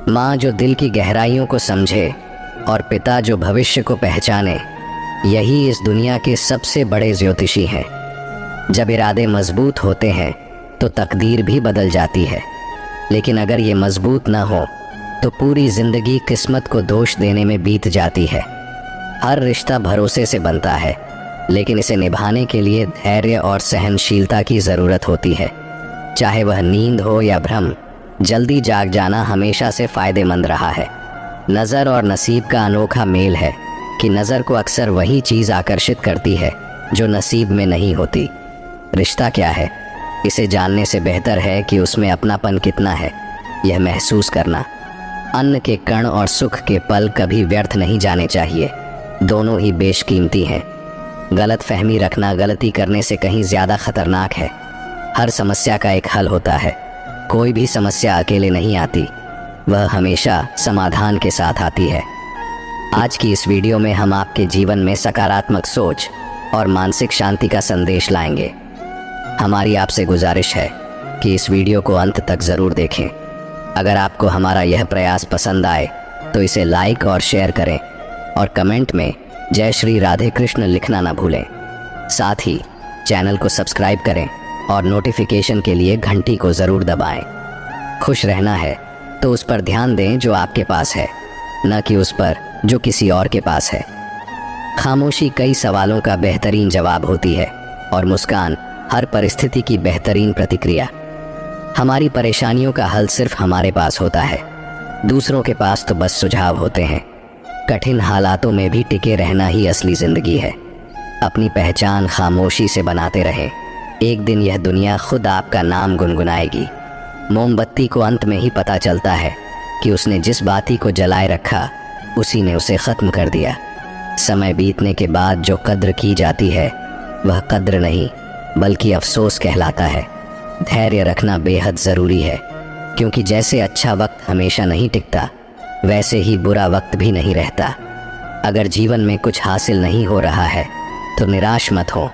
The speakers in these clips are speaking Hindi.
माँ जो दिल की गहराइयों को समझे और पिता जो भविष्य को पहचाने, यही इस दुनिया के सबसे बड़े ज्योतिषी हैं। जब इरादे मजबूत होते हैं तो तकदीर भी बदल जाती है, लेकिन अगर ये मजबूत ना हो तो पूरी जिंदगी किस्मत को दोष देने में बीत जाती है। हर रिश्ता भरोसे से बनता है, लेकिन इसे निभाने के लिए धैर्य और सहनशीलता की ज़रूरत होती है। चाहे वह नींद हो या भ्रम, जल्दी जाग जाना हमेशा से फ़ायदेमंद रहा है। नज़र और नसीब का अनोखा मेल है कि नज़र को अक्सर वही चीज़ आकर्षित करती है जो नसीब में नहीं होती। रिश्ता क्या है, इसे जानने से बेहतर है कि उसमें अपनापन कितना है, यह महसूस करना। अन्न के कण और सुख के पल कभी व्यर्थ नहीं जाने चाहिए, दोनों ही बेशकीमती हैं। गलत फहमी रखना गलती करने से कहीं ज़्यादा खतरनाक है। हर समस्या का एक हल होता है। कोई भी समस्या अकेले नहीं आती, वह हमेशा समाधान के साथ आती है। आज की इस वीडियो में हम आपके जीवन में सकारात्मक सोच और मानसिक शांति का संदेश लाएंगे। हमारी आपसे गुजारिश है कि इस वीडियो को अंत तक ज़रूर देखें। अगर आपको हमारा यह प्रयास पसंद आए तो इसे लाइक और शेयर करें और कमेंट में जय श्री राधे कृष्ण लिखना ना भूलें। साथ ही चैनल को सब्सक्राइब करें और नोटिफिकेशन के लिए घंटी को ज़रूर दबाएं। खुश रहना है तो उस पर ध्यान दें जो आपके पास है, न कि उस पर जो किसी और के पास है। खामोशी कई सवालों का बेहतरीन जवाब होती है और मुस्कान हर परिस्थिति की बेहतरीन प्रतिक्रिया। हमारी परेशानियों का हल सिर्फ हमारे पास होता है, दूसरों के पास तो बस सुझाव होते हैं। कठिन हालातों में भी टिके रहना ही असली ज़िंदगी है। अपनी पहचान खामोशी से बनाते रहें, एक दिन यह दुनिया खुद आपका नाम गुनगुनाएगी। मोमबत्ती को अंत में ही पता चलता है कि उसने जिस बाती को जलाए रखा उसी ने उसे ख़त्म कर दिया। समय बीतने के बाद जो कद्र की जाती है वह कद्र नहीं बल्कि अफसोस कहलाता है। धैर्य रखना बेहद ज़रूरी है, क्योंकि जैसे अच्छा वक्त हमेशा नहीं टिकता, वैसे ही बुरा वक्त भी नहीं रहता। अगर जीवन में कुछ हासिल नहीं हो रहा है तो निराश मत हो,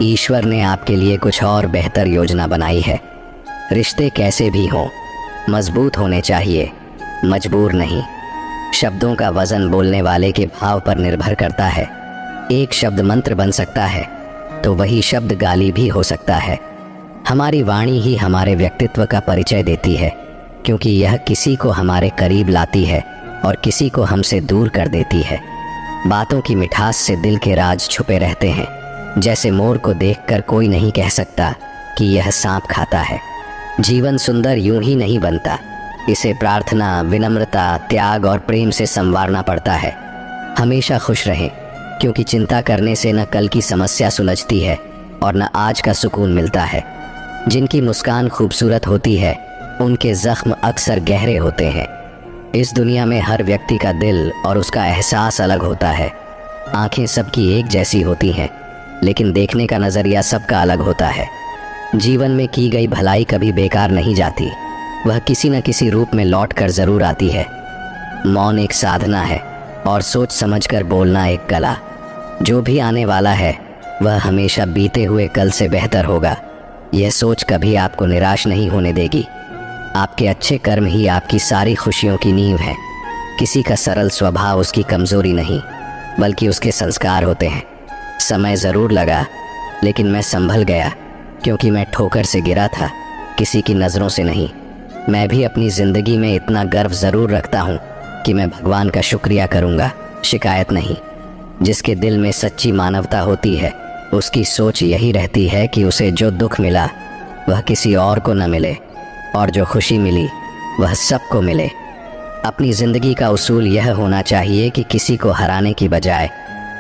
ईश्वर ने आपके लिए कुछ और बेहतर योजना बनाई है। रिश्ते कैसे भी हों, मजबूत होने चाहिए, मजबूर नहीं। शब्दों का वज़न बोलने वाले के भाव पर निर्भर करता है। एक शब्द मंत्र बन सकता है तो वही शब्द गाली भी हो सकता है। हमारी वाणी ही हमारे व्यक्तित्व का परिचय देती है, क्योंकि यह किसी को हमारे करीब लाती है और किसी को हमसे दूर कर देती है। बातों की मिठास से दिल के राज छुपे रहते हैं। जैसे मोर को देखकर कोई नहीं कह सकता कि यह सांप खाता है। जीवन सुंदर यूं ही नहीं बनता, इसे प्रार्थना, विनम्रता, त्याग और प्रेम से संवारना पड़ता है। हमेशा खुश रहें, क्योंकि चिंता करने से न कल की समस्या सुलझती है और न आज का सुकून मिलता है। जिनकी मुस्कान खूबसूरत होती है उनके जख्म अक्सर गहरे होते हैं। इस दुनिया में हर व्यक्ति का दिल और उसका एहसास अलग होता है। आंखें सबकी एक जैसी होती हैं, लेकिन देखने का नज़रिया सबका अलग होता है। जीवन में की गई भलाई कभी बेकार नहीं जाती, वह किसी न किसी रूप में लौट कर ज़रूर आती है। मौन एक साधना है और सोच समझकर बोलना एक कला। जो भी आने वाला है वह हमेशा बीते हुए कल से बेहतर होगा। यह सोच कभी आपको निराश नहीं होने देगी। आपके अच्छे कर्म ही आपकी सारी खुशियों की नींव है। किसी का सरल स्वभाव उसकी कमज़ोरी नहीं, बल्कि उसके संस्कार होते हैं। समय ज़रूर लगा, लेकिन मैं संभल गया, क्योंकि मैं ठोकर से गिरा था, किसी की नज़रों से नहीं। मैं भी अपनी ज़िंदगी में इतना गर्व ज़रूर रखता हूँ कि मैं भगवान का शुक्रिया करूँगा, शिकायत नहीं। जिसके दिल में सच्ची मानवता होती है उसकी सोच यही रहती है कि उसे जो दुख मिला वह किसी और को न मिले, और जो खुशी मिली वह सबको मिले। अपनी ज़िंदगी का उसूल यह होना चाहिए कि किसी को हराने की बजाय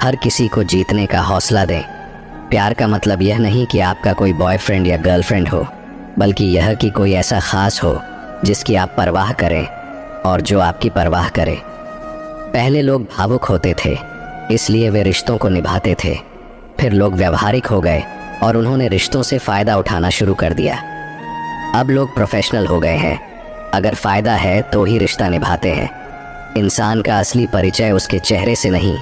हर किसी को जीतने का हौसला दें। प्यार का मतलब यह नहीं कि आपका कोई बॉयफ्रेंड या गर्लफ्रेंड हो, बल्कि यह कि कोई ऐसा ख़ास हो जिसकी आप परवाह करें और जो आपकी परवाह करे। पहले लोग भावुक होते थे, इसलिए वे रिश्तों को निभाते थे। फिर लोग व्यवहारिक हो गए और उन्होंने रिश्तों से फ़ायदा उठाना शुरू कर दिया। अब लोग प्रोफेशनल हो गए हैं, अगर फ़ायदा है तो ही रिश्ता निभाते हैं। इंसान का असली परिचय उसके चेहरे से नहीं,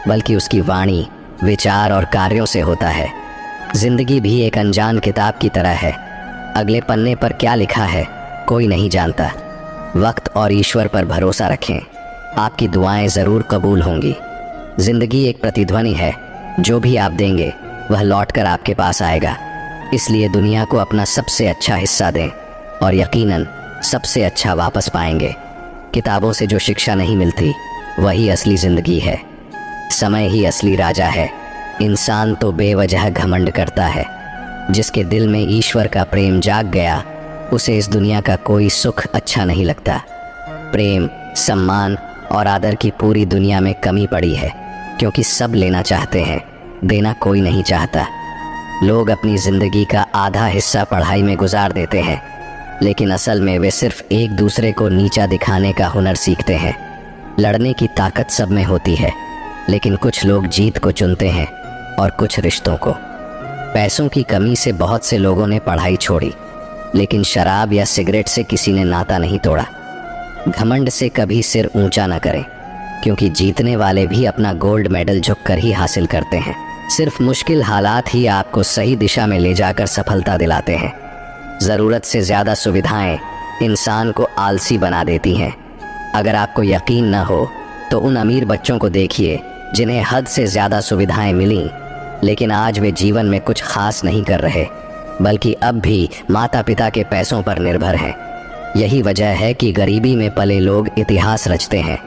बल्कि उसकी वाणी, विचार और कार्यों से होता है। ज़िंदगी भी एक अनजान किताब की तरह है। अगले पन्ने पर क्या लिखा है कोई नहीं जानता। वक्त और ईश्वर पर भरोसा रखें, आपकी दुआएं ज़रूर कबूल होंगी। जिंदगी एक प्रतिध्वनि है, जो भी आप देंगे वह लौटकर आपके पास आएगा। इसलिए दुनिया को अपना सबसे अच्छा हिस्सा दें और यकीनन सबसे अच्छा वापस पाएंगे। किताबों से जो शिक्षा नहीं मिलती वही असली ज़िंदगी है। समय ही असली राजा है। इंसान तो बेवजह घमंड करता है। जिसके दिल में ईश्वर का प्रेम जाग गया, उसे इस दुनिया का कोई सुख अच्छा नहीं लगता। प्रेम, सम्मान और आदर की पूरी दुनिया में कमी पड़ी है, क्योंकि सब लेना चाहते हैं, देना कोई नहीं चाहता। लोग अपनी ज़िंदगी का आधा हिस्सा पढ़ाई में गुजार देते हैं, लेकिन असल में वे सिर्फ एक दूसरे को नीचा दिखाने का हुनर सीखते हैं। लड़ने की ताकत सब में होती है, लेकिन कुछ लोग जीत को चुनते हैं और कुछ रिश्तों को। पैसों की कमी से बहुत से लोगों ने पढ़ाई छोड़ी, लेकिन शराब या सिगरेट से किसी ने नाता नहीं तोड़ा। घमंड से कभी सिर ऊंचा न करें, क्योंकि जीतने वाले भी अपना गोल्ड मेडल झुककर ही हासिल करते हैं। सिर्फ मुश्किल हालात ही आपको सही दिशा में ले जाकर सफलता दिलाते हैं। ज़रूरत से ज़्यादा सुविधाएं इंसान को आलसी बना देती हैं। अगर आपको यकीन न हो तो उन अमीर बच्चों को देखिए जिन्हें हद से ज़्यादा सुविधाएं मिलीं, लेकिन आज वे जीवन में कुछ खास नहीं कर रहे, बल्कि अब भी माता पिता के पैसों पर निर्भर हैं। यही वजह है कि गरीबी में पले लोग इतिहास रचते हैं,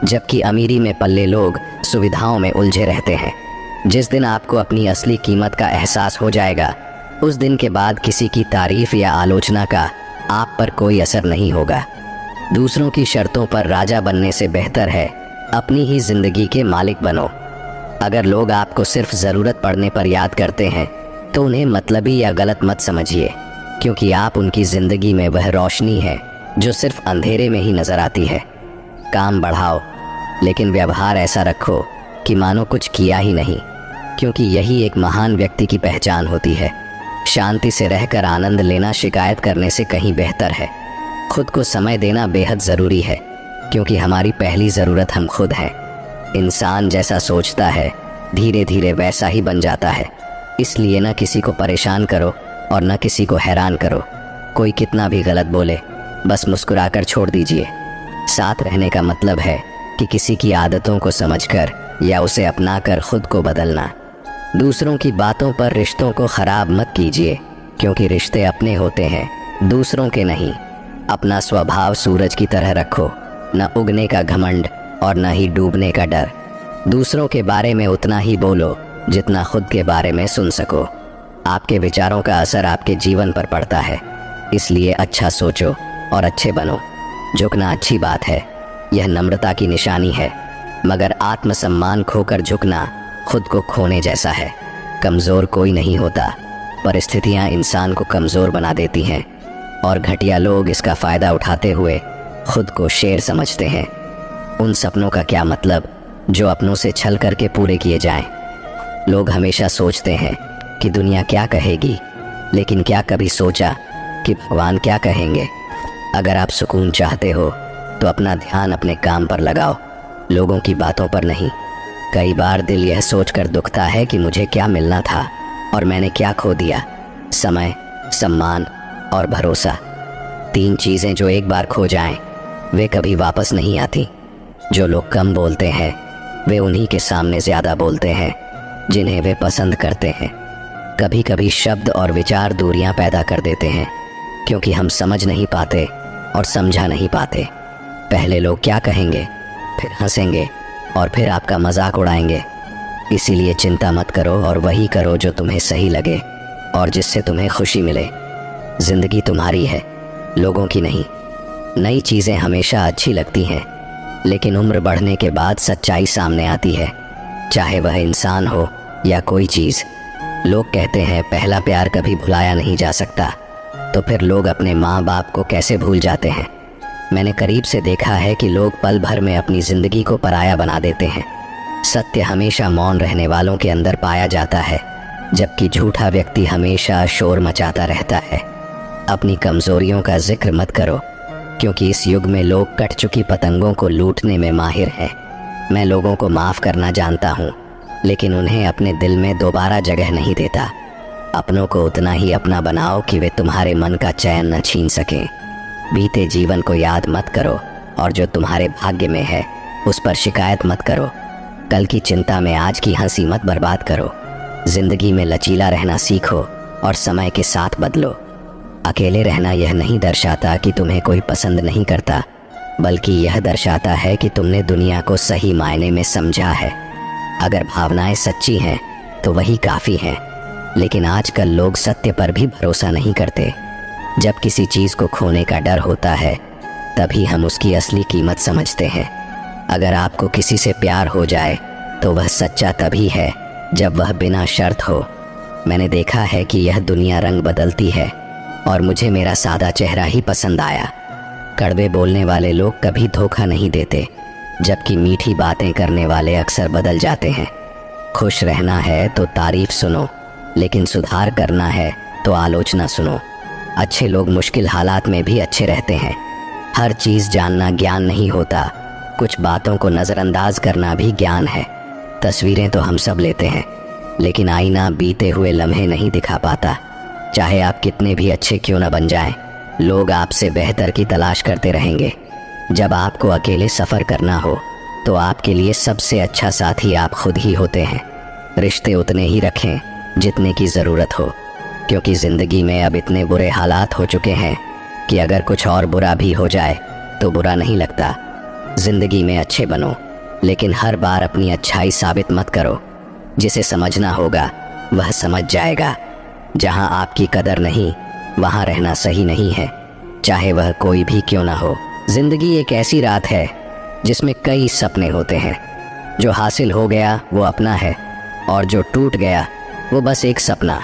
जबकि अमीरी में पले लोग सुविधाओं में उलझे रहते हैं। जिस दिन आपको अपनी असली कीमत का एहसास हो जाएगा, उस दिन के बाद किसी की तारीफ या आलोचना का आप पर कोई असर नहीं होगा। दूसरों की शर्तों पर राजा बनने से बेहतर है अपनी ही जिंदगी के मालिक बनो। अगर लोग आपको सिर्फ ज़रूरत पड़ने पर याद करते हैं, तो उन्हें मतलबी या गलत मत समझिए, क्योंकि आप उनकी ज़िंदगी में वह रोशनी है जो सिर्फ अंधेरे में ही नज़र आती है। काम बढ़ाओ, लेकिन व्यवहार ऐसा रखो कि मानो कुछ किया ही नहीं, क्योंकि यही एक महान व्यक्ति की पहचान होती है। शांति से रहकर आनंद लेना शिकायत करने से कहीं बेहतर है। खुद को समय देना बेहद ज़रूरी है, क्योंकि हमारी पहली ज़रूरत हम खुद हैं। इंसान जैसा सोचता है, धीरे धीरे वैसा ही बन जाता है। इसलिए न किसी को परेशान करो और न किसी को हैरान करो। कोई कितना भी गलत बोले, बस मुस्कुराकर छोड़ दीजिए। साथ रहने का मतलब है कि किसी की आदतों को समझकर या उसे अपनाकर खुद को बदलना। दूसरों की बातों पर रिश्तों को ख़राब मत कीजिए, क्योंकि रिश्ते अपने होते हैं, दूसरों के नहीं। अपना स्वभाव सूरज की तरह रखो, न उगने का घमंड और न ही डूबने का डर। दूसरों के बारे में उतना ही बोलो जितना खुद के बारे में सुन सको। आपके विचारों का असर आपके जीवन पर पड़ता है, इसलिए अच्छा सोचो और अच्छे बनो। झुकना अच्छी बात है, यह नम्रता की निशानी है, मगर आत्मसम्मान खोकर झुकना खुद को खोने जैसा है। कमज़ोर कोई नहीं होता, परिस्थितियाँ इंसान को कमज़ोर बना देती हैं, और घटिया लोग इसका फ़ायदा उठाते हुए खुद को शेर समझते हैं। उन सपनों का क्या मतलब जो अपनों से छल करके पूरे किए जाएं। लोग हमेशा सोचते हैं कि दुनिया क्या कहेगी, लेकिन क्या कभी सोचा कि भगवान क्या कहेंगे। अगर आप सुकून चाहते हो तो अपना ध्यान अपने काम पर लगाओ, लोगों की बातों पर नहीं। कई बार दिल यह सोचकर दुखता है कि मुझे क्या मिलना था और मैंने क्या खो दिया। समय, सम्मान और भरोसा, 3 चीज़ें जो एक बार खो जाएं, वे कभी वापस नहीं आती। जो लोग कम बोलते हैं, वे उन्हीं के सामने ज़्यादा बोलते हैं जिन्हें वे पसंद करते हैं। कभी कभी शब्द और विचार दूरियां पैदा कर देते हैं, क्योंकि हम समझ नहीं पाते और समझा नहीं पाते। पहले लोग क्या कहेंगे, फिर हंसेंगे और फिर आपका मजाक उड़ाएंगे। इसीलिए चिंता मत करो और वही करो जो तुम्हें सही लगे और जिससे तुम्हें खुशी मिले। ज़िंदगी तुम्हारी है, लोगों की नहीं। नई चीज़ें हमेशा अच्छी लगती हैं, लेकिन उम्र बढ़ने के बाद सच्चाई सामने आती है, चाहे वह इंसान हो या कोई चीज़। लोग कहते हैं पहला प्यार कभी भुलाया नहीं जा सकता, तो फिर लोग अपने माँ बाप को कैसे भूल जाते हैं। मैंने करीब से देखा है कि लोग पल भर में अपनी ज़िंदगी को पराया बना देते हैं। सत्य हमेशा मौन रहने वालों के अंदर पाया जाता है, जबकि झूठा व्यक्ति हमेशा शोर मचाता रहता है। अपनी कमज़ोरियों का जिक्र मत करो, क्योंकि इस युग में लोग कट चुकी पतंगों को लूटने में माहिर हैं। मैं लोगों को माफ़ करना जानता हूँ, लेकिन उन्हें अपने दिल में दोबारा जगह नहीं देता। अपनों को उतना ही अपना बनाओ कि वे तुम्हारे मन का चैन न छीन सकें। बीते जीवन को याद मत करो और जो तुम्हारे भाग्य में है उस पर शिकायत मत करो। कल की चिंता में आज की हंसी मत बर्बाद करो। जिंदगी में लचीला रहना सीखो और समय के साथ बदलो। अकेले रहना यह नहीं दर्शाता कि तुम्हें कोई पसंद नहीं करता, बल्कि यह दर्शाता है कि तुमने दुनिया को सही मायने में समझा है। अगर भावनाएं सच्ची हैं तो वही काफ़ी हैं, लेकिन आजकल लोग सत्य पर भी भरोसा नहीं करते। जब किसी चीज़ को खोने का डर होता है तभी हम उसकी असली कीमत समझते हैं। अगर आपको किसी से प्यार हो जाए तो वह सच्चा तभी है जब वह बिना शर्त हो। मैंने देखा है कि यह दुनिया रंग बदलती है और मुझे मेरा सादा चेहरा ही पसंद आया। कड़वे बोलने वाले लोग कभी धोखा नहीं देते, जबकि मीठी बातें करने वाले अक्सर बदल जाते हैं। खुश रहना है तो तारीफ सुनो, लेकिन सुधार करना है तो आलोचना सुनो। अच्छे लोग मुश्किल हालात में भी अच्छे रहते हैं। हर चीज़ जानना ज्ञान नहीं होता, कुछ बातों को नज़रअंदाज करना भी ज्ञान है। तस्वीरें तो हम सब लेते हैं, लेकिन आईना बीते हुए लम्हे नहीं दिखा पाता। चाहे आप कितने भी अच्छे क्यों न बन जाएं, लोग आपसे बेहतर की तलाश करते रहेंगे। जब आपको अकेले सफ़र करना हो तो आपके लिए सबसे अच्छा साथी आप खुद ही होते हैं। रिश्ते उतने ही रखें जितने की ज़रूरत हो, क्योंकि ज़िंदगी में अब इतने बुरे हालात हो चुके हैं कि अगर कुछ और बुरा भी हो जाए तो बुरा नहीं लगता। ज़िंदगी में अच्छे बनो, लेकिन हर बार अपनी अच्छाई साबित मत करो। जिसे समझना होगा वह समझ जाएगा। जहाँ आपकी कदर नहीं वहाँ रहना सही नहीं है, चाहे वह कोई भी क्यों ना हो। जिंदगी एक ऐसी रात है जिसमें कई सपने होते हैं। जो हासिल हो गया वो अपना है, और जो टूट गया वो बस एक सपना।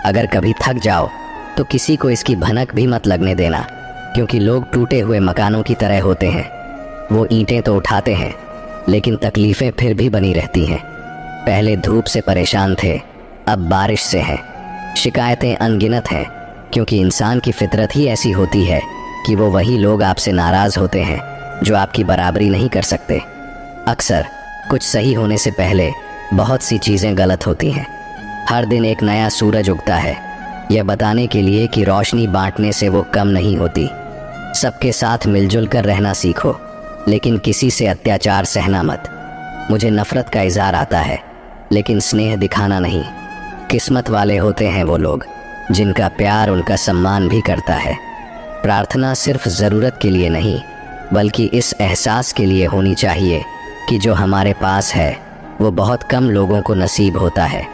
अगर कभी थक जाओ तो किसी को इसकी भनक भी मत लगने देना, क्योंकि लोग टूटे हुए मकानों की तरह होते हैं। वो ईंटें तो उठाते हैं, लेकिन तकलीफ़ें फिर भी बनी रहती हैं। पहले धूप से परेशान थे, अब बारिश से हैं। शिकायतें अनगिनत हैं, क्योंकि इंसान की फितरत ही ऐसी होती है कि वो वही लोग आपसे नाराज़ होते हैं जो आपकी बराबरी नहीं कर सकते। अक्सर कुछ सही होने से पहले बहुत सी चीज़ें गलत होती हैं। हर दिन एक नया सूरज उगता है, यह बताने के लिए कि रोशनी बांटने से वो कम नहीं होती। सबके साथ मिलजुल कर रहना सीखो, लेकिन किसी से अत्याचार सहना मत। मुझे नफ़रत का इज़हार आता है, लेकिन स्नेह दिखाना नहीं। किस्मत वाले होते हैं वो लोग जिनका प्यार उनका सम्मान भी करता है। प्रार्थना सिर्फ ज़रूरत के लिए नहीं, बल्कि इस एहसास के लिए होनी चाहिए कि जो हमारे पास है वो बहुत कम लोगों को नसीब होता है।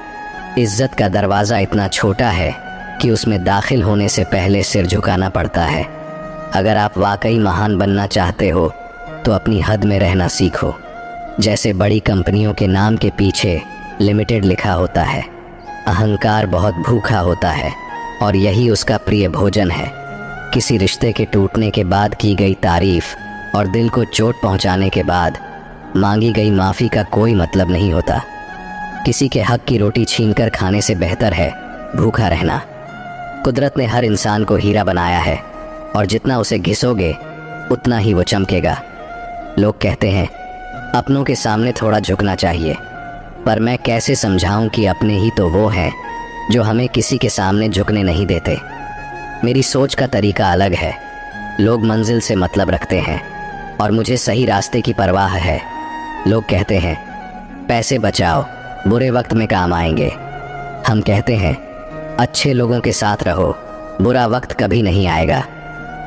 इज़्ज़त का दरवाज़ा इतना छोटा है कि उसमें दाखिल होने से पहले सिर झुकाना पड़ता है। अगर आप वाकई महान बनना चाहते हो तो अपनी हद में रहना सीखो। जैसे बड़ी कंपनियों के नाम के पीछे लिमिटेड लिखा होता है, अहंकार बहुत भूखा होता है और यही उसका प्रिय भोजन है। किसी रिश्ते के टूटने के बाद की गई तारीफ और दिल को चोट पहुंचाने के बाद मांगी गई माफ़ी का कोई मतलब नहीं होता। किसी के हक की रोटी छीनकर खाने से बेहतर है भूखा रहना। कुदरत ने हर इंसान को हीरा बनाया है, और जितना उसे घिसोगे उतना ही वो चमकेगा। लोग कहते हैं अपनों के सामने थोड़ा झुकना चाहिए, पर मैं कैसे समझाऊं कि अपने ही तो वो हैं जो हमें किसी के सामने झुकने नहीं देते। मेरी सोच का तरीका अलग है। लोग मंजिल से मतलब रखते हैं और मुझे सही रास्ते की परवाह है। लोग कहते हैं पैसे बचाओ, बुरे वक्त में काम आएंगे। हम कहते हैं अच्छे लोगों के साथ रहो, बुरा वक्त कभी नहीं आएगा।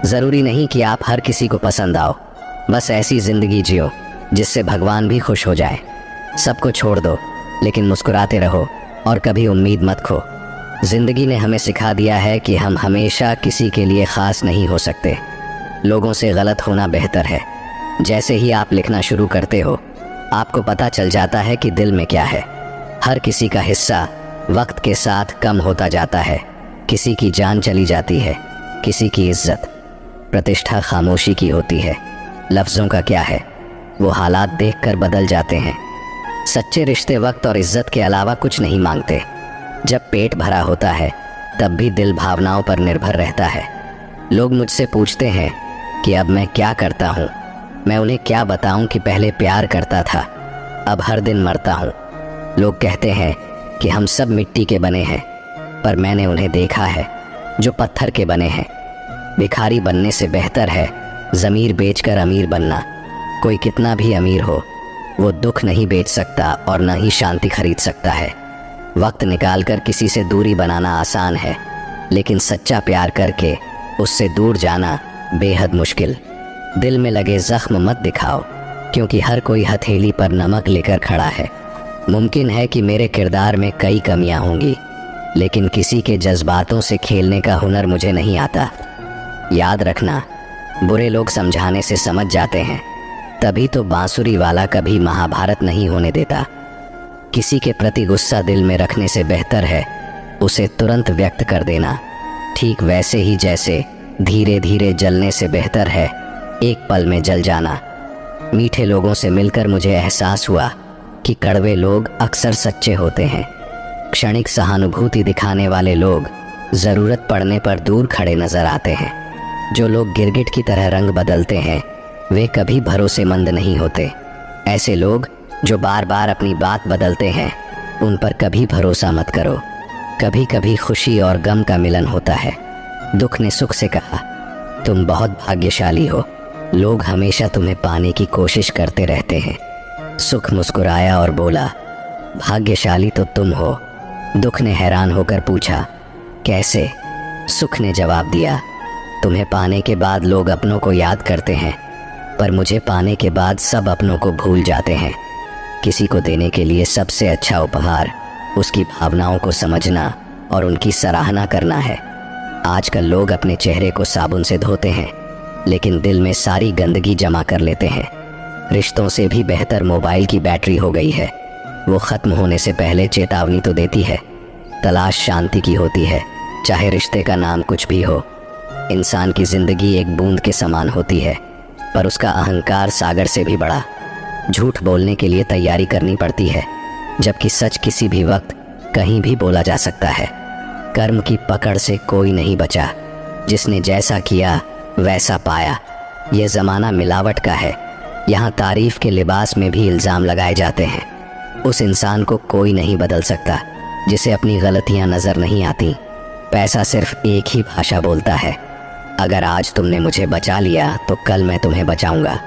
ज़रूरी नहीं कि आप हर किसी को पसंद आओ, बस ऐसी ज़िंदगी जियो जिससे भगवान भी खुश हो जाए। सबको छोड़ दो, लेकिन मुस्कुराते रहो और कभी उम्मीद मत खो। ज़िंदगी ने हमें सिखा दिया है कि हम हमेशा किसी के लिए ख़ास नहीं हो सकते। लोगों से गलत होना बेहतर है। जैसे ही आप लिखना शुरू करते हो, आपको पता चल जाता है कि दिल में क्या है। हर किसी का हिस्सा वक्त के साथ कम होता जाता है। किसी की जान चली जाती है, किसी की इज्जत, प्रतिष्ठा खामोशी की होती है। लफ्ज़ों का क्या है, वो हालात देखकर बदल जाते हैं। सच्चे रिश्ते वक्त और इज्जत के अलावा कुछ नहीं मांगते। जब पेट भरा होता है तब भी दिल भावनाओं पर निर्भर रहता है। लोग मुझसे पूछते हैं कि अब मैं क्या करता हूँ। मैं उन्हें क्या बताऊँ कि पहले प्यार करता था, अब हर दिन मरता हूँ। लोग कहते हैं कि हम सब मिट्टी के बने हैं, पर मैंने उन्हें देखा है जो पत्थर के बने हैं। भिखारी बनने से बेहतर है ज़मीर बेचकर अमीर बनना। कोई कितना भी अमीर हो, वो दुख नहीं बेच सकता और न ही शांति खरीद सकता है। वक्त निकालकर किसी से दूरी बनाना आसान है, लेकिन सच्चा प्यार करके उससे दूर जाना बेहद मुश्किल। दिल में लगे ज़ख्म मत दिखाओ, क्योंकि हर कोई हथेली पर नमक लेकर खड़ा है। मुमकिन है कि मेरे किरदार में कई कमियां होंगी, लेकिन किसी के जज्बातों से खेलने का हुनर मुझे नहीं आता। याद रखना, बुरे लोग समझाने से समझ जाते हैं, तभी तो बांसुरी वाला कभी महाभारत नहीं होने देता। किसी के प्रति गुस्सा दिल में रखने से बेहतर है उसे तुरंत व्यक्त कर देना, ठीक वैसे ही जैसे धीरे धीरे जलने से बेहतर है एक पल में जल जाना। मीठे लोगों से मिलकर मुझे एहसास हुआ कि कड़वे लोग अक्सर सच्चे होते हैं। क्षणिक सहानुभूति दिखाने वाले लोग ज़रूरत पड़ने पर दूर खड़े नजर आते हैं। जो लोग गिरगिट की तरह रंग बदलते हैं वे कभी भरोसेमंद नहीं होते। ऐसे लोग जो बार बार अपनी बात बदलते हैं उन पर कभी भरोसा मत करो। कभी कभी खुशी और गम का मिलन होता है। दुख ने सुख से कहा, तुम बहुत भाग्यशाली हो, लोग हमेशा तुम्हें पाने की कोशिश करते रहते हैं। सुख मुस्कुराया और बोला, भाग्यशाली तो तुम हो। दुख ने हैरान होकर पूछा, कैसे? सुख ने जवाब दिया, तुम्हें पाने के बाद लोग अपनों को याद करते हैं, पर मुझे पाने के बाद सब अपनों को भूल जाते हैं। किसी को देने के लिए सबसे अच्छा उपहार उसकी भावनाओं को समझना और उनकी सराहना करना है। आजकल लोग अपने चेहरे को साबुन से धोते हैं, लेकिन दिल में सारी गंदगी जमा कर लेते हैं। रिश्तों से भी बेहतर मोबाइल की बैटरी हो गई है। वो ख़त्म होने से पहले चेतावनी तो देती है। तलाश शांति की होती है, चाहे रिश्ते का नाम कुछ भी हो। इंसान की ज़िंदगी एक बूंद के समान होती है, पर उसका अहंकार सागर से भी बड़ा। झूठ बोलने के लिए तैयारी करनी पड़ती है, जबकि सच किसी भी वक्त कहीं भी बोला जा सकता है। कर्म की पकड़ से कोई नहीं बचा, जिसने जैसा किया वैसा पाया। ये ज़माना मिलावट का है, यहाँ तारीफ के लिबास में भी इल्ज़ाम लगाए जाते हैं। उस इंसान को कोई नहीं बदल सकता जिसे अपनी गलतियाँ नज़र नहीं आती। पैसा सिर्फ एक ही भाषा बोलता है, अगर आज तुमने मुझे बचा लिया तो कल मैं तुम्हें बचाऊंगा।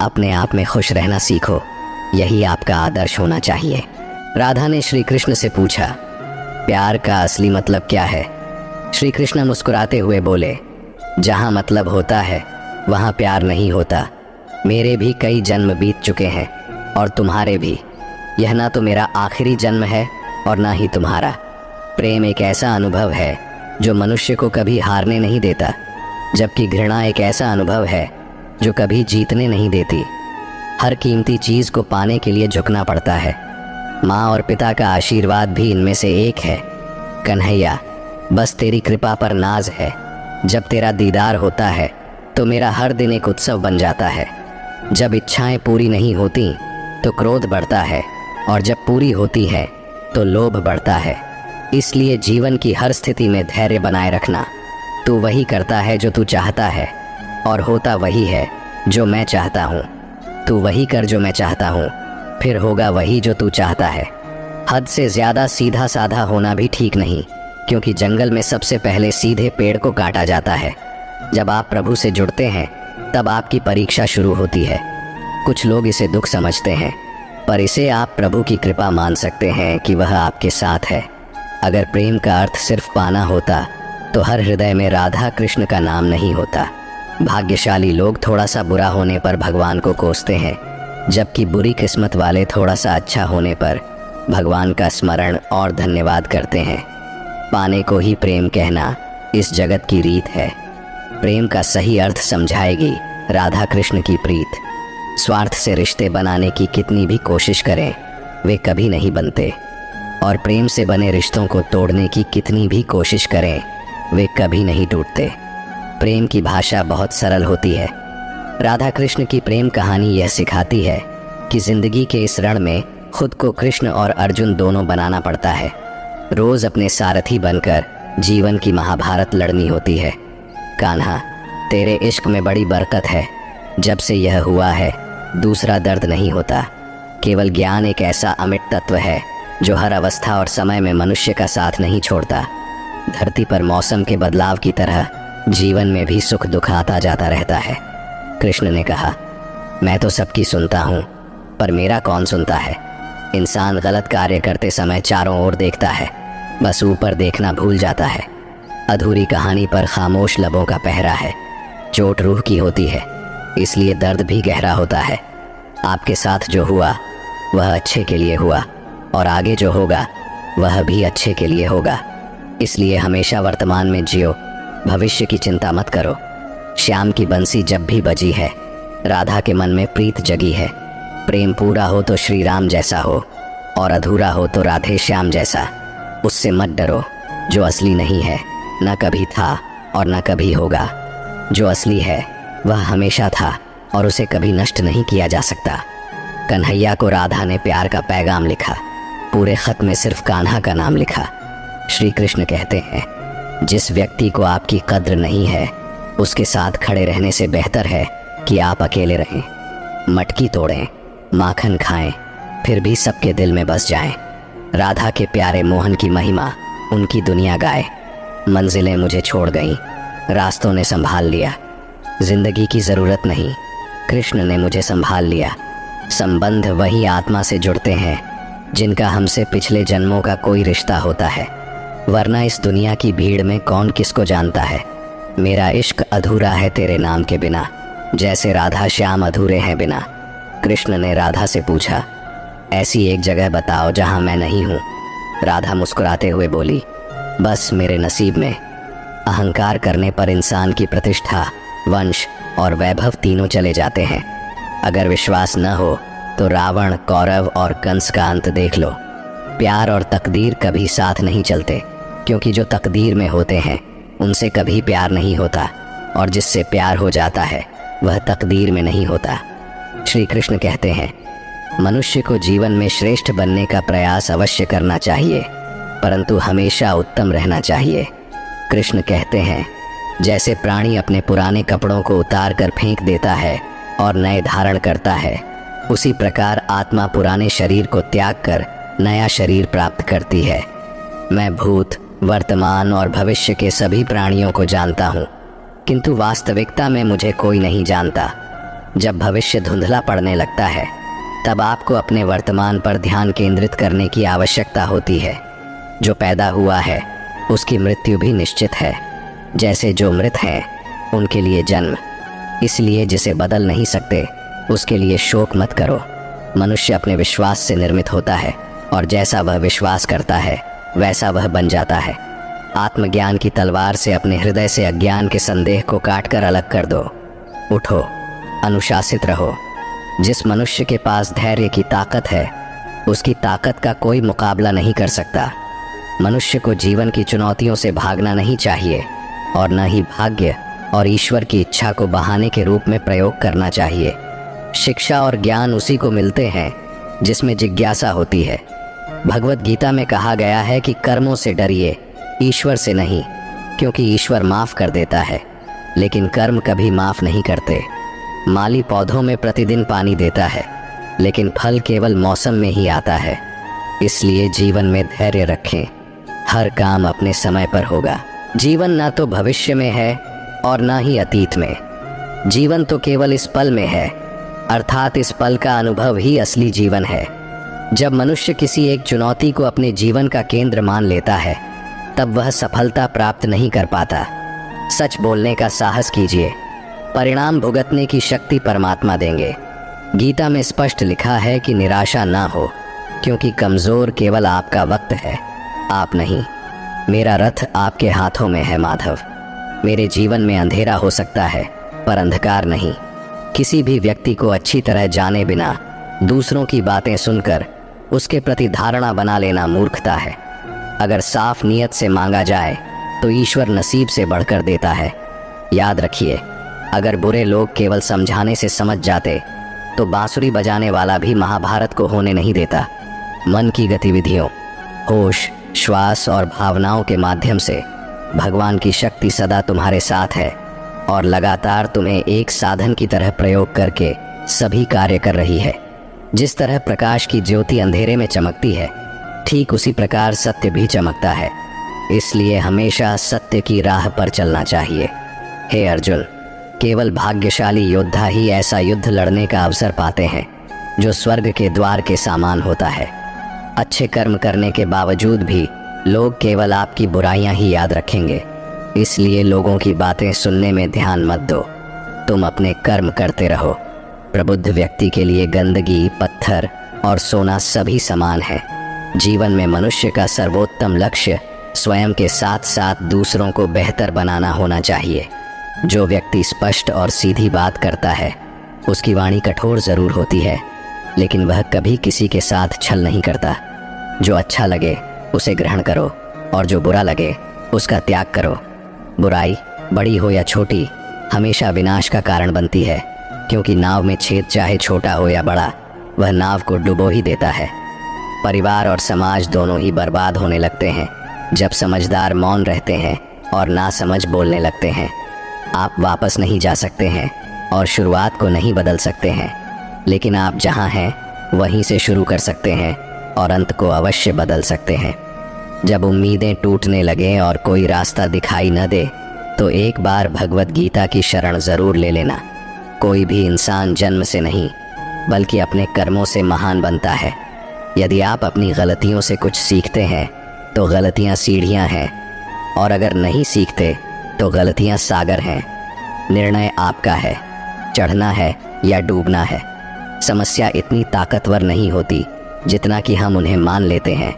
अपने आप में खुश रहना सीखो, यही आपका आदर्श होना चाहिए। राधा ने श्री कृष्ण से पूछा, प्यार का असली मतलब क्या है? श्री कृष्ण मुस्कुराते हुए बोले, जहाँ मतलब होता है वहाँ प्यार नहीं होता। मेरे भी कई जन्म बीत चुके हैं और तुम्हारे भी। यह ना तो मेरा आखिरी जन्म है और ना ही तुम्हारा। प्रेम एक ऐसा अनुभव है जो मनुष्य को कभी हारने नहीं देता, जबकि घृणा एक ऐसा अनुभव है जो कभी जीतने नहीं देती। हर कीमती चीज़ को पाने के लिए झुकना पड़ता है। माँ और पिता का आशीर्वाद भी इनमें से एक है। कन्हैया, बस तेरी कृपा पर नाज है। जब तेरा दीदार होता है तो मेरा हर दिन एक उत्सव बन जाता है। जब इच्छाएं पूरी नहीं होती तो क्रोध बढ़ता है, और जब पूरी होती है तो लोभ बढ़ता है। इसलिए जीवन की हर स्थिति में धैर्य बनाए रखना। तू वही करता है जो तू चाहता है, और होता वही है जो मैं चाहता हूँ। तू वही कर जो मैं चाहता हूँ, फिर होगा वही जो तू चाहता है। हद से ज़्यादा सीधा साधा होना भी ठीक नहीं, क्योंकि जंगल में सबसे पहले सीधे पेड़ को काटा जाता है। जब आप प्रभु से जुड़ते हैं तब आपकी परीक्षा शुरू होती है। कुछ लोग इसे दुख समझते हैं, पर इसे आप प्रभु की कृपा मान सकते हैं कि वह आपके साथ है। अगर प्रेम का अर्थ सिर्फ पाना होता तो हर हृदय में राधा कृष्ण का नाम नहीं होता। भाग्यशाली लोग थोड़ा सा बुरा होने पर भगवान को कोसते हैं, जबकि बुरी किस्मत वाले थोड़ा सा अच्छा होने पर भगवान का स्मरण और धन्यवाद करते हैं। पाने को ही प्रेम कहना इस जगत की रीत है। प्रेम का सही अर्थ समझाएगी राधा कृष्ण की प्रीत। स्वार्थ से रिश्ते बनाने की कितनी भी कोशिश करें वे कभी नहीं बनते, और प्रेम से बने रिश्तों को तोड़ने की कितनी भी कोशिश करें वे कभी नहीं टूटते। प्रेम की भाषा बहुत सरल होती है। राधा कृष्ण की प्रेम कहानी यह सिखाती है कि जिंदगी के इस रण में खुद को कृष्ण और अर्जुन दोनों बनाना पड़ता है। रोज अपने सारथी बनकर जीवन की महाभारत लड़नी होती है। कान्हा, तेरे इश्क में बड़ी बरकत है। जब से यह हुआ है दूसरा दर्द नहीं होता। केवल ज्ञान एक ऐसा अमिट तत्व है जो हर अवस्था और समय में मनुष्य का साथ नहीं छोड़ता। धरती पर मौसम के बदलाव की तरह जीवन में भी सुख दुख आता जाता रहता है। कृष्ण ने कहा, मैं तो सबकी सुनता हूँ, पर मेरा कौन सुनता है। इंसान गलत कार्य करते समय चारों ओर देखता है, बस ऊपर देखना भूल जाता है। अधूरी कहानी पर खामोश लबों का पहरा है। चोट रूह की होती है, इसलिए दर्द भी गहरा होता है। आपके साथ जो हुआ वह अच्छे के लिए हुआ, और आगे जो होगा वह भी अच्छे के लिए होगा। इसलिए हमेशा वर्तमान में जियो, भविष्य की चिंता मत करो। श्याम की बंसी जब भी बजी है, राधा के मन में प्रीत जगी है। प्रेम पूरा हो तो श्री राम जैसा हो, और अधूरा हो तो राधे श्याम जैसा। उससे मत डरो, जो असली नहीं है, न कभी था और न कभी होगा। जो असली है वह हमेशा था, और उसे कभी नष्ट नहीं किया जा सकता। कन्हैया को राधा ने प्यार का पैगाम लिखा, पूरे खत में सिर्फ कान्हा का नाम लिखा। श्री कृष्ण कहते हैं, जिस व्यक्ति को आपकी कद्र नहीं है, उसके साथ खड़े रहने से बेहतर है कि आप अकेले रहें। मटकी तोड़ें, माखन खाएं, फिर भी सबके दिल में बस जाएं। राधा के प्यारे मोहन की महिमा उनकी दुनिया गाए। मंजिलें मुझे छोड़ गईं, रास्तों ने संभाल लिया। जिंदगी की ज़रूरत नहीं, कृष्ण ने मुझे संभाल लिया। संबंध वही आत्मा से जुड़ते हैं जिनका हमसे पिछले जन्मों का कोई रिश्ता होता है, वरना इस दुनिया की भीड़ में कौन किसको जानता है। मेरा इश्क अधूरा है तेरे नाम के बिना, जैसे राधा श्याम अधूरे हैं बिना। कृष्ण ने राधा से पूछा, ऐसी एक जगह बताओ जहां मैं नहीं हूं। राधा मुस्कुराते हुए बोली, बस मेरे नसीब में। अहंकार करने पर इंसान की प्रतिष्ठा, वंश और वैभव तीनों चले जाते हैं। अगर विश्वास न हो तो रावण, कौरव और कंस का अंत देख लो। प्यार और तकदीर कभी साथ नहीं चलते, क्योंकि जो तकदीर में होते हैं उनसे कभी प्यार नहीं होता, और जिससे प्यार हो जाता है वह तकदीर में नहीं होता। श्री कृष्ण कहते हैं, मनुष्य को जीवन में श्रेष्ठ बनने का प्रयास अवश्य करना चाहिए, परंतु हमेशा उत्तम रहना चाहिए। कृष्ण कहते हैं, जैसे प्राणी अपने पुराने कपड़ों को उतार कर फेंक देता है और नए धारण करता है, उसी प्रकार आत्मा पुराने शरीर को त्याग कर नया शरीर प्राप्त करती है। मैं भूत, वर्तमान और भविष्य के सभी प्राणियों को जानता हूँ, किंतु वास्तविकता में मुझे कोई नहीं जानता। जब भविष्य धुंधला पड़ने लगता है, तब आपको अपने वर्तमान पर ध्यान केंद्रित करने की आवश्यकता होती है। जो पैदा हुआ है उसकी मृत्यु भी निश्चित है, जैसे जो मृत हैं उनके लिए जन्म। इसलिए जिसे बदल नहीं सकते उसके लिए शोक मत करो। मनुष्य अपने विश्वास से निर्मित होता है, और जैसा वह विश्वास करता है वैसा वह बन जाता है। आत्मज्ञान की तलवार से अपने हृदय से अज्ञान के संदेह को काटकर अलग कर दो। उठो, अनुशासित रहो। जिस मनुष्य के पास धैर्य की ताकत है, उसकी ताकत का कोई मुकाबला नहीं कर सकता। मनुष्य को जीवन की चुनौतियों से भागना नहीं चाहिए, और न ही भाग्य और ईश्वर की इच्छा को बहाने के रूप में प्रयोग करना चाहिए। शिक्षा और ज्ञान उसी को मिलते हैं जिसमें जिज्ञासा होती है। भगवत गीता में कहा गया है कि कर्मों से डरिए, ईश्वर से नहीं, क्योंकि ईश्वर माफ़ कर देता है, लेकिन कर्म कभी माफ़ नहीं करते। माली पौधों में प्रतिदिन पानी देता है, लेकिन फल केवल मौसम में ही आता है। इसलिए जीवन में धैर्य रखें, हर काम अपने समय पर होगा। जीवन ना तो भविष्य में है और ना ही अतीत में, जीवन तो केवल इस पल में है, अर्थात इस पल का अनुभव ही असली जीवन है। जब मनुष्य किसी एक चुनौती को अपने जीवन का केंद्र मान लेता है, तब वह सफलता प्राप्त नहीं कर पाता। सच बोलने का साहस कीजिए, परिणाम भुगतने की शक्ति परमात्मा देंगे। गीता में स्पष्ट लिखा है कि निराशा ना हो, क्योंकि कमज़ोर केवल आपका वक्त है, आप नहीं। मेरा रथ आपके हाथों में है माधव। मेरे जीवन में अंधेरा हो सकता है, पर अंधकार नहीं। किसी भी व्यक्ति को अच्छी तरह जाने बिना दूसरों की बातें सुनकर उसके प्रति धारणा बना लेना मूर्खता है। अगर साफ नियत से मांगा जाए तो ईश्वर नसीब से बढ़कर देता है। याद रखिए, अगर बुरे लोग केवल समझाने से समझ जाते तो बांसुरी बजाने वाला भी महाभारत को होने नहीं देता। मन की गतिविधियों, होश, श्वास और भावनाओं के माध्यम से भगवान की शक्ति सदा तुम्हारे साथ है और लगातार तुम्हें एक साधन की तरह प्रयोग करके सभी कार्य कर रही है। जिस तरह प्रकाश की ज्योति अंधेरे में चमकती है, ठीक उसी प्रकार सत्य भी चमकता है। इसलिए हमेशा सत्य की राह पर चलना चाहिए। हे अर्जुन, केवल भाग्यशाली योद्धा ही ऐसा युद्ध लड़ने का अवसर पाते हैं जो स्वर्ग के द्वार के समान होता है। अच्छे कर्म करने के बावजूद भी लोग केवल आपकी बुराइयां ही याद रखेंगे, इसलिए लोगों की बातें सुनने में ध्यान मत दो। तुम अपने कर्म करते रहो। प्रबुद्ध व्यक्ति के लिए गंदगी, पत्थर और सोना सभी समान है। जीवन में मनुष्य का सर्वोत्तम लक्ष्य स्वयं के साथ साथ दूसरों को बेहतर बनाना होना चाहिए। जो व्यक्ति स्पष्ट और सीधी बात करता है उसकी वाणी कठोर जरूर होती है, लेकिन वह कभी किसी के साथ छल नहीं करता। जो अच्छा लगे उसे ग्रहण करो और जो बुरा लगे उसका त्याग करो। बुराई बड़ी हो या छोटी हमेशा विनाश का कारण बनती है, क्योंकि नाव में छेद चाहे छोटा हो या बड़ा वह नाव को डुबो ही देता है। परिवार और समाज दोनों ही बर्बाद होने लगते हैं जब समझदार मौन रहते हैं और नासमझ बोलने लगते हैं। आप वापस नहीं जा सकते हैं और शुरुआत को नहीं बदल सकते हैं, लेकिन आप जहां हैं वहीं से शुरू कर सकते हैं और अंत को अवश्य बदल सकते हैं। जब उम्मीदें टूटने लगें और कोई रास्ता दिखाई न दे तो एक बार भगवत गीता की शरण ज़रूर ले लेना। कोई भी इंसान जन्म से नहीं बल्कि अपने कर्मों से महान बनता है। यदि आप अपनी गलतियों से कुछ सीखते हैं तो गलतियां सीढ़ियां हैं, और अगर नहीं सीखते तो गलतियां सागर हैं। निर्णय आपका है, चढ़ना है या डूबना है। समस्या इतनी ताकतवर नहीं होती जितना कि हम उन्हें मान लेते हैं।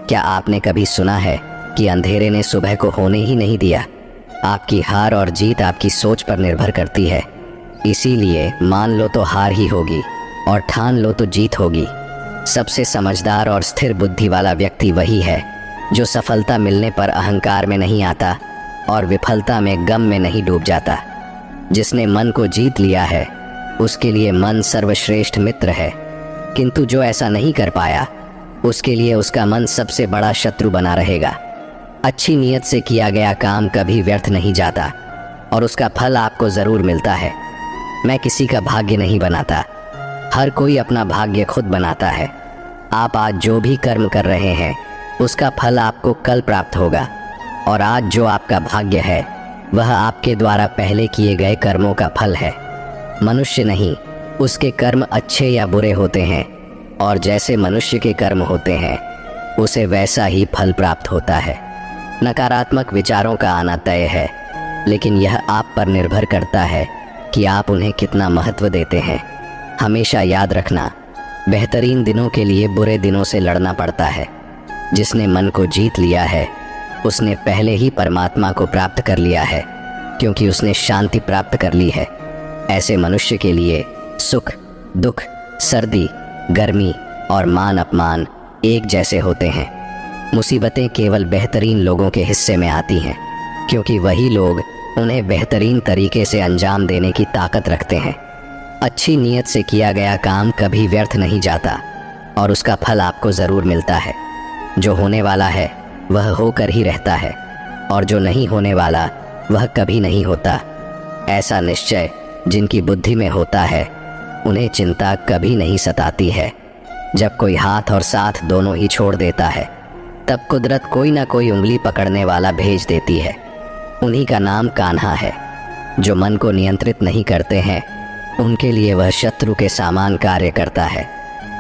क्या आपने कभी सुना है कि अंधेरे ने सुबह को होने ही नहीं दिया? आपकी हार और जीत आपकी सोच पर निर्भर करती है। इसीलिए मान लो तो हार ही होगी और ठान लो तो जीत होगी। सबसे समझदार और स्थिर बुद्धि वाला व्यक्ति वही है जो सफलता मिलने पर अहंकार में नहीं आता और विफलता में गम में नहीं डूब जाता। जिसने मन को जीत लिया है उसके लिए मन सर्वश्रेष्ठ मित्र है, किंतु जो ऐसा नहीं कर पाया उसके लिए उसका मन सबसे बड़ा शत्रु बना रहेगा। अच्छी नीयत से किया गया काम कभी व्यर्थ नहीं जाता और उसका फल आपको ज़रूर मिलता है। मैं किसी का भाग्य नहीं बनाता, हर कोई अपना भाग्य खुद बनाता है। आप आज जो भी कर्म कर रहे हैं उसका फल आपको कल प्राप्त होगा, और आज जो आपका भाग्य है वह आपके द्वारा पहले किए गए कर्मों का फल है। मनुष्य नहीं, उसके कर्म अच्छे या बुरे होते हैं, और जैसे मनुष्य के कर्म होते हैं उसे वैसा ही फल प्राप्त होता है। नकारात्मक विचारों का आना तय है, लेकिन यह आप पर निर्भर करता है कि आप उन्हें कितना महत्व देते हैं। हमेशा याद रखना, बेहतरीन दिनों के लिए बुरे दिनों से लड़ना पड़ता है। जिसने मन को जीत लिया है उसने पहले ही परमात्मा को प्राप्त कर लिया है, क्योंकि उसने शांति प्राप्त कर ली है। ऐसे मनुष्य के लिए सुख, दुख, सर्दी, गर्मी और मान अपमान एक जैसे होते हैं। मुसीबतें केवल बेहतरीन लोगों के हिस्से में आती हैं, क्योंकि वही लोग उन्हें बेहतरीन तरीके से अंजाम देने की ताकत रखते हैं। अच्छी नीयत से किया गया काम कभी व्यर्थ नहीं जाता और उसका फल आपको ज़रूर मिलता है। जो होने वाला है वह होकर ही रहता है, और जो नहीं होने वाला वह कभी नहीं होता। ऐसा निश्चय जिनकी बुद्धि में होता है उन्हें चिंता कभी नहीं सताती है। जब कोई हाथ और साथ दोनों ही छोड़ देता है तब कुदरत कोई ना कोई उंगली पकड़ने वाला भेज देती है। उन्हीं का नाम कान्हा है। जो मन को नियंत्रित नहीं करते हैं उनके लिए वह शत्रु के समान कार्य करता है।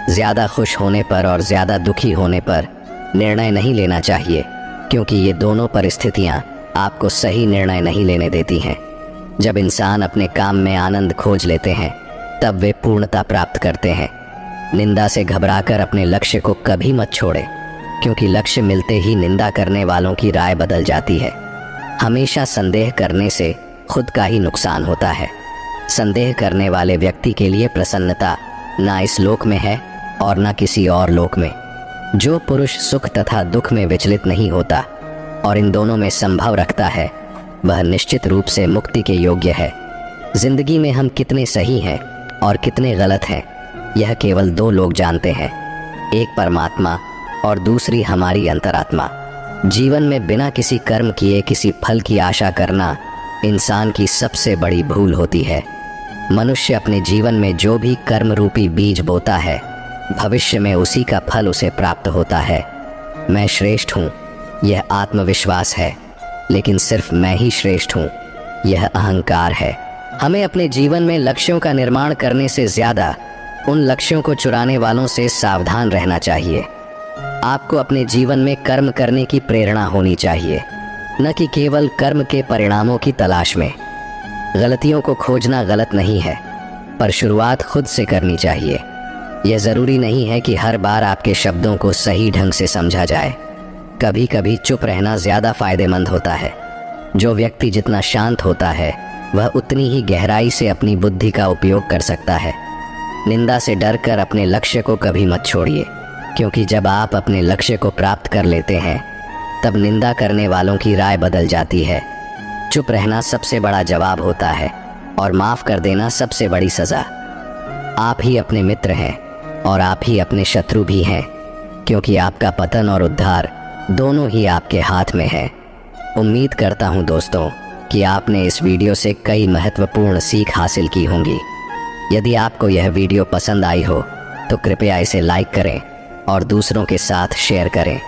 ज़्यादा खुश होने पर और ज़्यादा दुखी होने पर निर्णय नहीं लेना चाहिए, क्योंकि ये दोनों परिस्थितियाँ आपको सही निर्णय नहीं लेने देती हैं। जब इंसान अपने काम में आनंद खोज लेते हैं तब वे पूर्णता प्राप्त करते हैं। निंदा से घबराकर अपने लक्ष्य को कभी मत छोड़े, क्योंकि लक्ष्य मिलते ही निंदा करने वालों की राय बदल जाती है। हमेशा संदेह करने से खुद का ही नुकसान होता है। संदेह करने वाले व्यक्ति के लिए प्रसन्नता ना इस लोक में है और ना किसी और लोक में। जो पुरुष सुख तथा दुख में विचलित नहीं होता और इन दोनों में संभव रखता है वह निश्चित रूप से मुक्ति के योग्य है। जिंदगी में हम कितने सही हैं और कितने गलत हैं यह केवल दो लोग जानते हैं, एक परमात्मा और दूसरी हमारी अंतरात्मा। जीवन में बिना किसी कर्म किए किसी फल की आशा करना इंसान की सबसे बड़ी भूल होती है। मनुष्य अपने जीवन में जो भी कर्म रूपी बीज बोता है भविष्य में उसी का फल उसे प्राप्त होता है। मैं श्रेष्ठ हूँ, यह आत्मविश्वास है, लेकिन सिर्फ मैं ही श्रेष्ठ हूँ। यह अहंकार है। हमें अपने जीवन में लक्ष्यों का निर्माण करने से ज्यादा उन लक्ष्यों को चुराने वालों से सावधान रहना चाहिए। आपको अपने जीवन में कर्म करने की प्रेरणा होनी चाहिए, न कि केवल कर्म के परिणामों की तलाश में। गलतियों को खोजना गलत नहीं है, पर शुरुआत खुद से करनी चाहिए। यह ज़रूरी नहीं है कि हर बार आपके शब्दों को सही ढंग से समझा जाए। कभी कभी चुप रहना ज़्यादा फायदेमंद होता है। जो व्यक्ति जितना शांत होता है, वह उतनी ही गहराई से अपनी बुद्धि का उपयोग कर सकता है। निंदा से डरकर अपने लक्ष्य को कभी मत छोड़िए, क्योंकि जब आप अपने लक्ष्य को प्राप्त कर लेते हैं, तब निंदा करने वालों की राय बदल जाती है। चुप रहना सबसे बड़ा जवाब होता है और माफ़ कर देना सबसे बड़ी सज़ा। आप ही अपने मित्र हैं और आप ही अपने शत्रु भी हैं, क्योंकि आपका पतन और उद्धार दोनों ही आपके हाथ में है। उम्मीद करता हूं दोस्तों कि आपने इस वीडियो से कई महत्वपूर्ण सीख हासिल की होंगी। यदि आपको यह वीडियो पसंद आई हो तो कृपया इसे लाइक करें और दूसरों के साथ शेयर करें।